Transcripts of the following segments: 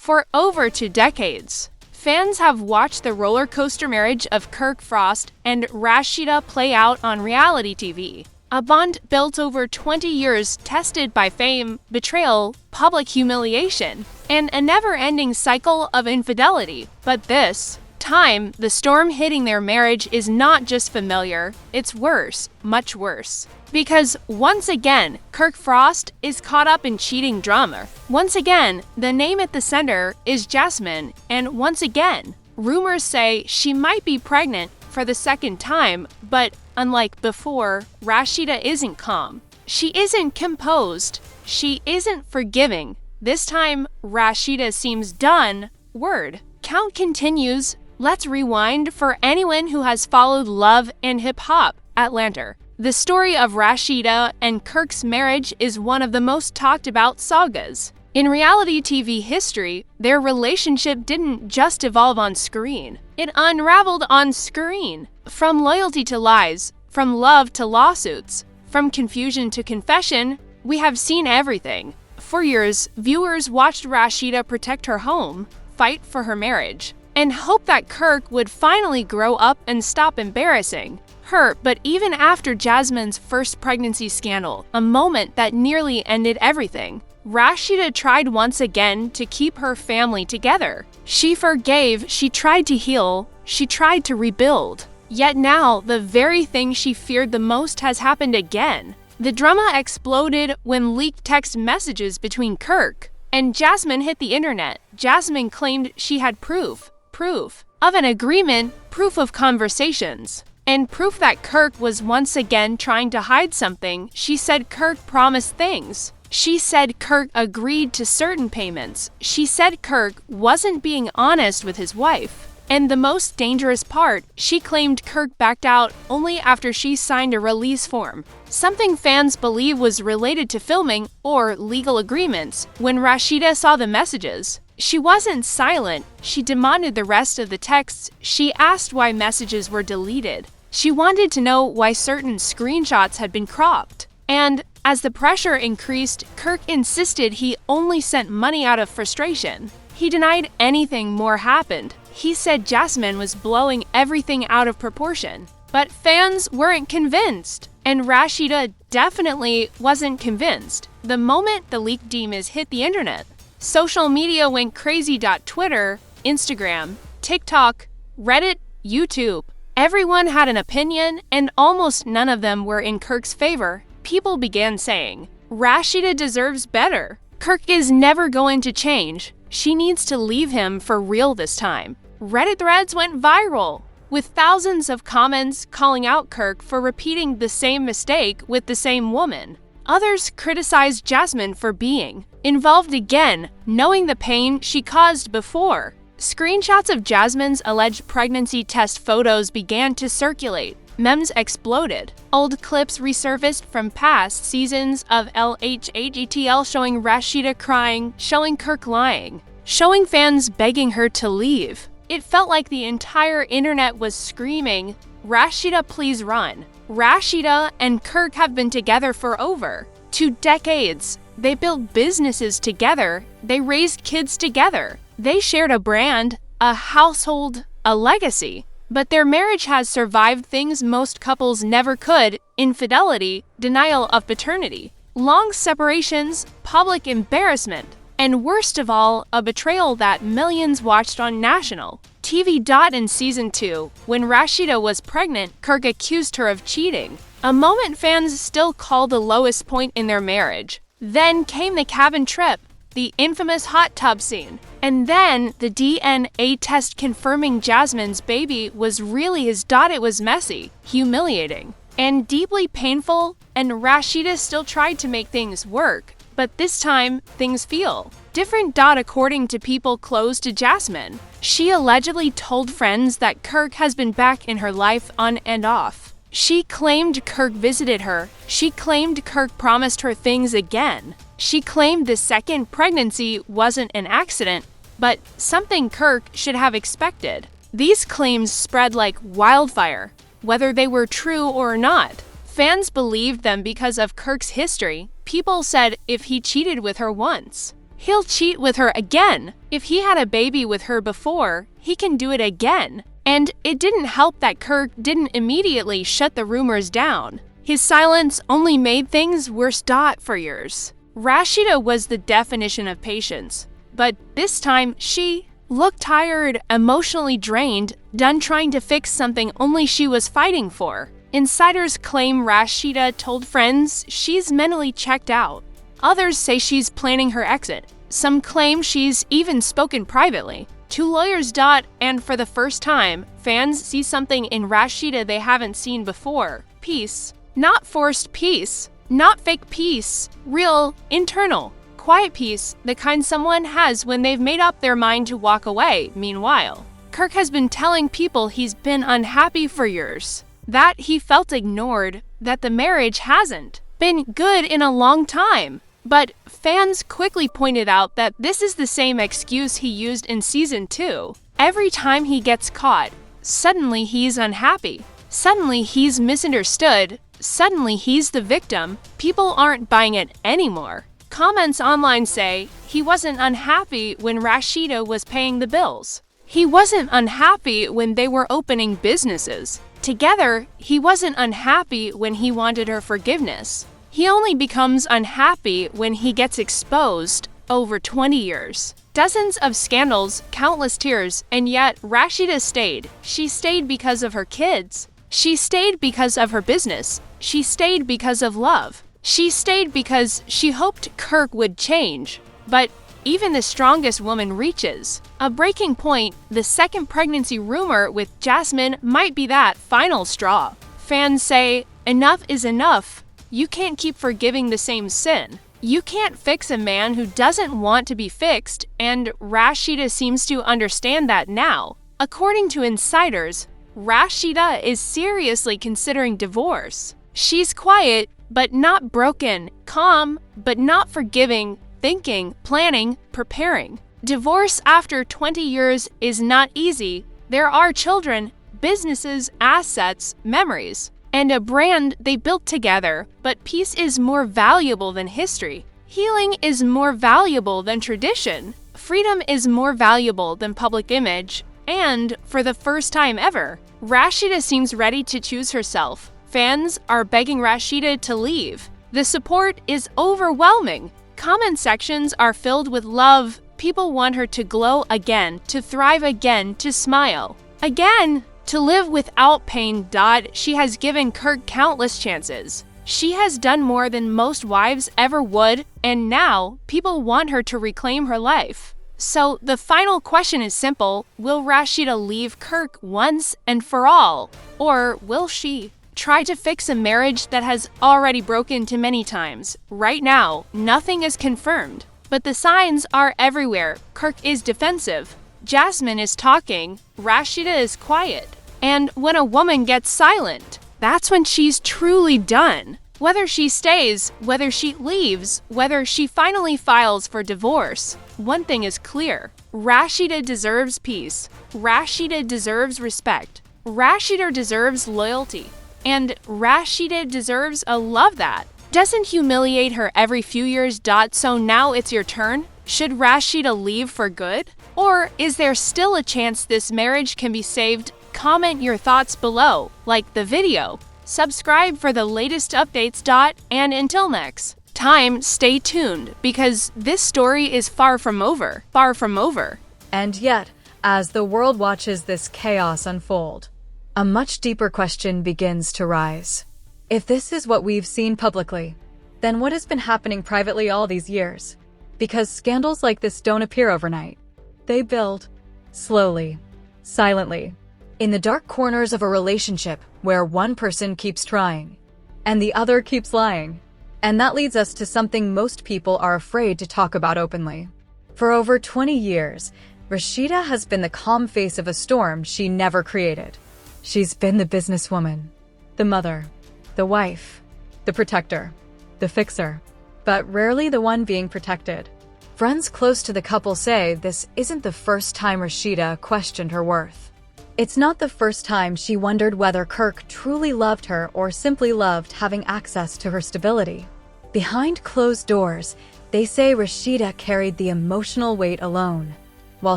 For over 2 decades, fans have watched the roller coaster marriage of Kirk Frost and Rasheeda play out on reality TV. A bond built over 20 years, tested by fame, betrayal, public humiliation, and a never-ending cycle of infidelity. But this time, the storm hitting their marriage is not just familiar, it's worse, much worse. Because once again, Kirk Frost is caught up in cheating drama. Once again, the name at the center is Jasmine, and once again, rumors say she might be pregnant for the second time, but unlike before, Rasheeda isn't calm. She isn't composed. She isn't forgiving. This time, Rasheeda seems done. Word. Count continues. Let's rewind for anyone who has followed Love and Hip Hop Atlanta. The story of Rasheeda and Kirk's marriage is one of the most talked about sagas. In reality TV history, their relationship didn't just evolve on screen. It unraveled on screen. From loyalty to lies, from love to lawsuits, from confusion to confession, we have seen everything. For years, viewers watched Rasheeda protect her home, fight for her marriage, and hope that Kirk would finally grow up and stop embarrassing her. But even after Jasmine's first pregnancy scandal, a moment that nearly ended everything, Rasheeda tried once again to keep her family together. She forgave, she tried to heal, she tried to rebuild. Yet now, the very thing she feared the most has happened again. The drama exploded when leaked text messages between Kirk and Jasmine hit the internet. Jasmine claimed she had proof of an agreement, proof of conversations, and proof that Kirk was once again trying to hide something. She said Kirk promised things. She said Kirk agreed to certain payments. She said Kirk wasn't being honest with his wife. And the most dangerous part, she claimed Kirk backed out only after she signed a release form, something fans believe was related to filming or legal agreements. When Rasheeda saw the messages, she wasn't silent. She demanded the rest of the texts. She asked why messages were deleted. She wanted to know why certain screenshots had been cropped. And as the pressure increased, Kirk insisted he only sent money out of frustration. He denied anything more happened. He said Jasmine was blowing everything out of proportion. But fans weren't convinced. And Rasheeda definitely wasn't convinced. The moment the leaked demons hit the internet, social media went crazy. Twitter, Instagram, TikTok, Reddit, YouTube. Everyone had an opinion, and almost none of them were in Kirk's favor. People began saying, Rasheeda deserves better. Kirk is never going to change. She needs to leave him for real this time. Reddit threads went viral, with thousands of comments calling out Kirk for repeating the same mistake with the same woman. Others criticized Jasmine for being involved again, knowing the pain she caused before. Screenshots of Jasmine's alleged pregnancy test photos began to circulate. Memes exploded. Old clips resurfaced from past seasons of LHHETL showing Rasheeda crying, showing Kirk lying, showing fans begging her to leave. It felt like the entire internet was screaming, Rasheeda, please run. Rasheeda and Kirk have been together for over 2 decades. They built businesses together. They raised kids together. They shared a brand, a household, a legacy. But their marriage has survived things most couples never could: infidelity, denial of paternity, long separations, public embarrassment, and worst of all, a betrayal that millions watched on national TV. In season 2, when Rasheeda was pregnant, Kirk accused her of cheating, a moment fans still call the lowest point in their marriage. Then came the cabin trip, the infamous hot tub scene, and then the DNA test confirming Jasmine's baby was really his. It was messy, humiliating, and deeply painful, and Rasheeda still tried to make things work. But this time, things feel different. According to people close to Jasmine, she allegedly told friends that Kirk has been back in her life on and off. She claimed Kirk visited her. She claimed Kirk promised her things again. She claimed the second pregnancy wasn't an accident, but something Kirk should have expected. These claims spread like wildfire, whether they were true or not. Fans believed them because of Kirk's history. People said if he cheated with her once, he'll cheat with her again. If he had a baby with her before, he can do it again. And it didn't help that Kirk didn't immediately shut the rumors down. His silence only made things worse. For years, Rasheeda was the definition of patience. But this time, she looked tired, emotionally drained, done trying to fix something only she was fighting for. Insiders claim Rasheeda told friends she's mentally checked out. Others say she's planning her exit. Some claim she's even spoken privately to lawyers. And for the first time, fans see something in Rasheeda they haven't seen before. Peace. Not forced peace. Not fake peace. Real, internal, quiet peace, the kind someone has when they've made up their mind to walk away. Meanwhile, Kirk has been telling people he's been unhappy for years, that he felt ignored, that the marriage hasn't been good in a long time. But fans quickly pointed out that this is the same excuse he used in season 2. Every time he gets caught, suddenly he's unhappy. Suddenly he's misunderstood. Suddenly he's the victim. People aren't buying it anymore. Comments online say he wasn't unhappy when Rasheeda was paying the bills. He wasn't unhappy when they were opening businesses together. He wasn't unhappy when he wanted her forgiveness. He only becomes unhappy when he gets exposed. Over 20 years. Dozens of scandals, countless tears, and yet Rasheeda stayed. She stayed because of her kids. She stayed because of her business. She stayed because of love. She stayed because she hoped Kirk would change. But even the strongest woman reaches a breaking point. The second pregnancy rumor with Jasmine might be that final straw. Fans say, enough is enough. You can't keep forgiving the same sin. You can't fix a man who doesn't want to be fixed, and Rasheeda seems to understand that now. According to insiders, Rasheeda is seriously considering divorce. She's quiet, but not broken, calm, but not forgiving, thinking, planning, preparing. Divorce after 20 years is not easy. There are children, businesses, assets, memories, and a brand they built together. But peace is more valuable than history. Healing is more valuable than tradition. Freedom is more valuable than public image. And for the first time ever, Rasheeda seems ready to choose herself. Fans are begging Rasheeda to leave. The support is overwhelming. Comment sections are filled with love. People want her to glow again, to thrive again, to smile again, to live without pain. She has given Kirk countless chances. She has done more than most wives ever would, and now people want her to reclaim her life. So the final question is simple: will Rasheeda leave Kirk once and for all? Or will she try to fix a marriage that has already broken too many times? Right now, nothing is confirmed, but the signs are everywhere. Kirk is defensive. Jasmine is talking. Rasheeda is quiet. And when a woman gets silent, that's when she's truly done. Whether she stays, whether she leaves, whether she finally files for divorce, one thing is clear: Rasheeda deserves peace. Rasheeda deserves respect. Rasheeda deserves loyalty. And Rasheeda deserves a love that doesn't humiliate her every few years. So now it's your turn. Should Rasheeda leave for good? Or is there still a chance this marriage can be saved? Comment your thoughts below, like the video, subscribe for the latest updates. And until next time, stay tuned, because this story is far from over. Far from over. And yet, as the world watches this chaos unfold, a much deeper question begins to rise. If this is what we've seen publicly, then what has been happening privately all these years? Because scandals like this don't appear overnight. They build slowly, silently, in the dark corners of a relationship where one person keeps trying and the other keeps lying. And that leads us to something most people are afraid to talk about openly. For over 20 years, Rasheeda has been the calm face of a storm she never created. She's been the businesswoman, the mother, the wife, the protector, the fixer, but rarely the one being protected. Friends close to the couple say this isn't the first time Rasheeda questioned her worth. It's not the first time she wondered whether Kirk truly loved her or simply loved having access to her stability. Behind closed doors, They say Rasheeda carried the emotional weight alone. While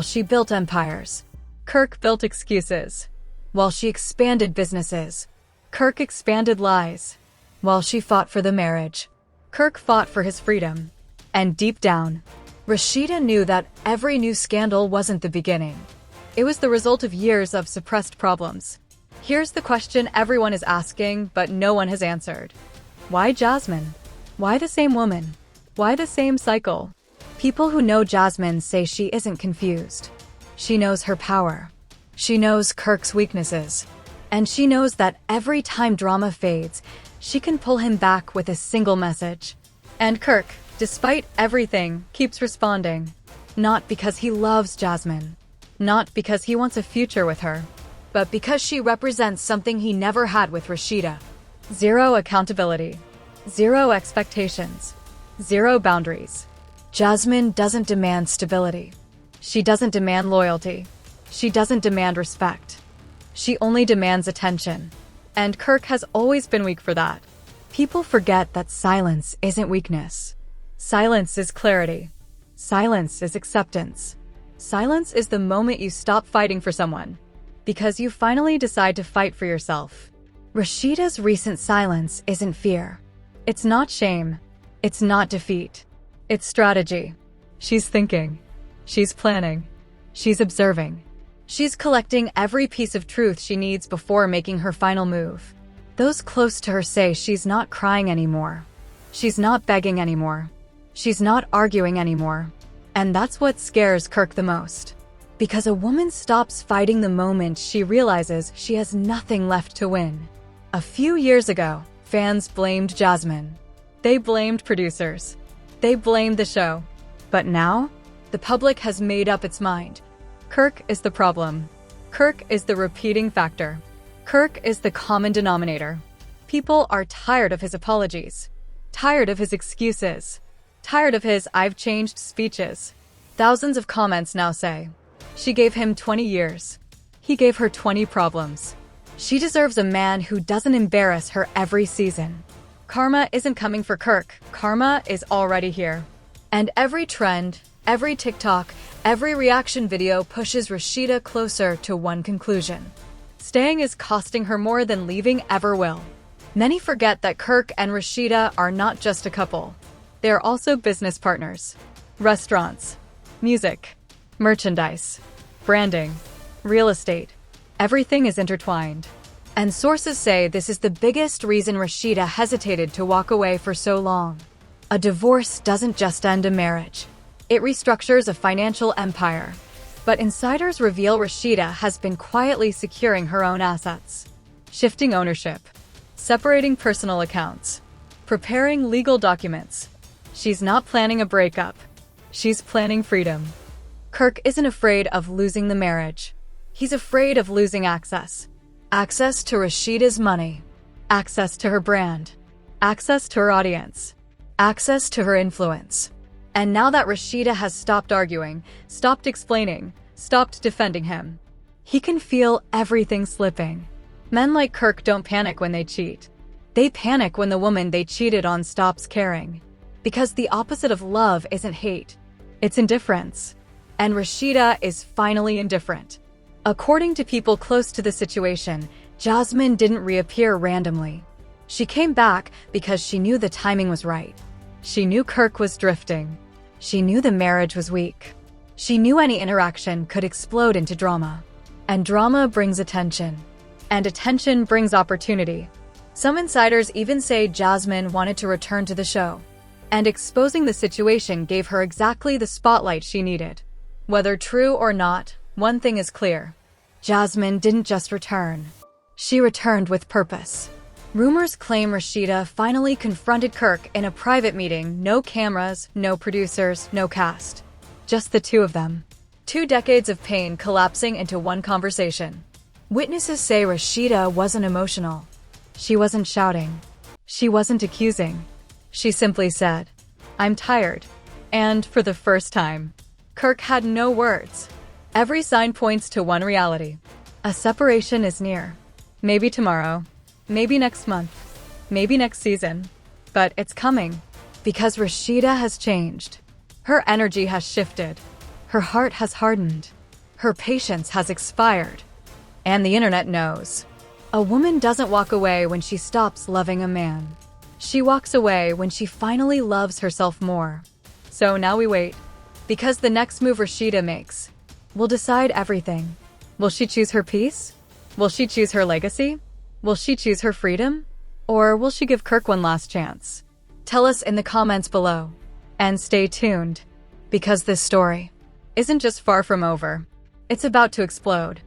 she built empires, Kirk built excuses. While she expanded businesses, Kirk expanded lies. While she fought for the marriage, Kirk fought for his freedom. And deep down, Rasheeda knew that every new scandal wasn't the beginning. It was the result of years of suppressed problems. Here's the question everyone is asking, but no one has answered. Why Jasmine? Why the same woman? Why the same cycle? People who know Jasmine say she isn't confused. She knows her power. She knows Kirk's weaknesses. And she knows that every time drama fades, she can pull him back with a single message. And Kirk, despite everything, keeps responding. Not because he loves Jasmine. Not because he wants a future with her. But because she represents something he never had with Rasheeda. Zero accountability. Zero expectations. Zero boundaries. Jasmine doesn't demand stability. She doesn't demand loyalty. She doesn't demand respect. She only demands attention. And Kirk has always been weak for that. People forget that silence isn't weakness. Silence is clarity. Silence is acceptance. Silence is the moment you stop fighting for someone, because you finally decide to fight for yourself. Rasheeda's recent silence isn't fear. It's not shame. It's not defeat. It's strategy. She's thinking. She's planning. She's observing. She's collecting every piece of truth she needs before making her final move. Those close to her say she's not crying anymore. She's not begging anymore. She's not arguing anymore. And that's what scares Kirk the most. Because a woman stops fighting the moment she realizes she has nothing left to win. A few years ago, fans blamed Jasmine. They blamed producers. They blamed the show. But now, the public has made up its mind. Kirk is the problem. Kirk is the repeating factor. Kirk is the common denominator. People are tired of his apologies. Tired of his excuses. Tired of his "I've changed" speeches. Thousands of comments now say, she gave him 20 years. He gave her 20 problems. She deserves a man who doesn't embarrass her every season. Karma isn't coming for Kirk. Karma is already here. And every trend, every TikTok, every reaction video pushes Rasheeda closer to one conclusion. Staying is costing her more than leaving ever will. Many forget that Kirk and Rasheeda are not just a couple. They are also business partners. Restaurants, music, merchandise, branding, real estate. Everything is intertwined. And sources say this is the biggest reason Rasheeda hesitated to walk away for so long. A divorce doesn't just end a marriage. It restructures a financial empire. But insiders reveal Rasheeda has been quietly securing her own assets, shifting ownership, separating personal accounts, preparing legal documents. She's not planning a breakup. She's planning freedom. Kirk isn't afraid of losing the marriage. He's afraid of losing access. Access to Rasheeda's money. Access to her brand. Access to her audience. Access to her influence. And now that Rasheeda has stopped arguing, stopped explaining, stopped defending him, he can feel everything slipping. Men like Kirk don't panic when they cheat. They panic when the woman they cheated on stops caring. Because the opposite of love isn't hate. It's indifference. And Rasheeda is finally indifferent. According to people close to the situation, Jasmine didn't reappear randomly. She came back because she knew the timing was right. She knew Kirk was drifting. She knew the marriage was weak. She knew any interaction could explode into drama. And drama brings attention. And attention brings opportunity. Some insiders even say Jasmine wanted to return to the show. And exposing the situation gave her exactly the spotlight she needed. Whether true or not, one thing is clear. Jasmine didn't just return. She returned with purpose. Rumors claim Rasheeda finally confronted Kirk in a private meeting. No cameras, no producers, no cast. Just the two of them. 2 decades of pain collapsing into one conversation. Witnesses say Rasheeda wasn't emotional. She wasn't shouting. She wasn't accusing. She simply said, "I'm tired." And for the first time, Kirk had no words. Every sign points to one reality. A separation is near. Maybe tomorrow. Maybe next month. Maybe next season. But it's coming. Because Rasheeda has changed. Her energy has shifted. Her heart has hardened. Her patience has expired. And the internet knows. A woman doesn't walk away when she stops loving a man. She walks away when she finally loves herself more. So now we wait. Because the next move Rasheeda makes will decide everything. Will she choose her peace? Will she choose her legacy? Will she choose her freedom? Or will she give Kirk one last chance? Tell us in the comments below. And stay tuned, because this story isn't just far from over. It's about to explode.